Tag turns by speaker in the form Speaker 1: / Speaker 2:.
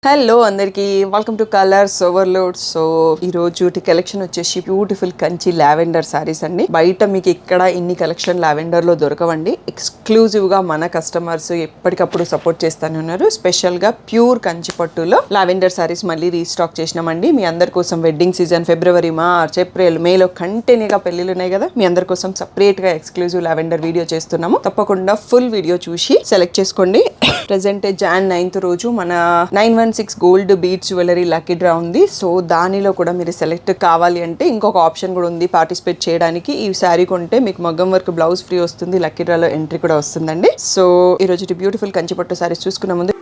Speaker 1: Hello అందరికి welcome to colours overload. So ఈ రోజు కలెక్షన్ వచ్చేసి బ్యూటిఫుల్ కంచి లావెండర్ సారీస్ అండి. బయట మీకు ఇక్కడ ఇన్ని కలెక్షన్ లావెండర్ లో దొరకవండి. ఎక్స్క్లూజివ్ గా మన కస్టమర్స్ ఎప్పటికప్పుడు సపోర్ట్ చేస్తూనే ఉన్నారు. స్పెషల్ గా ప్యూర్ కంచి పట్టులో లావెండర్ సారీస్ మళ్ళీ రీస్టాక్ చేసినామండి. మీ అందరి కోసం వెడ్డింగ్ సీజన్ ఫిబ్రవరి, మార్చ్, ఏప్రిల్, మేలో కంటిన్యూగా పెళ్లిళ్ళు ఉన్నాయి కదా, మీ అందరి కోసం సపరేట్ గా ఎక్స్క్లూజివ్ లావెండర్ వీడియో చేస్తున్నాము. తప్పకుండా ఫుల్ వీడియో చూసి సెలెక్ట్ చేసుకోండి. ప్రెసెంట్ Jan 9th రోజు మన 916 gold beads jewellery lucky draw ఉంది. సో దానిలో కూడా మీరు సెలెక్ట్ కావాలి అంటే ఇంకొక ఆప్షన్ కూడా ఉంది పార్టిసిపేట్ చేయడానికి. ఈ శారీ కొంటే మీకు మగ్గం వర్క్ బ్లౌజ్ ఫ్రీ వస్తుంది, లక్కీ డ్రాలో ఎంట్రీ కూడా వస్తుందండి. సో ఈ రోజు బ్యూటిఫుల్ కంచిపట్టు శారీస్ చూసుకున్న ముందు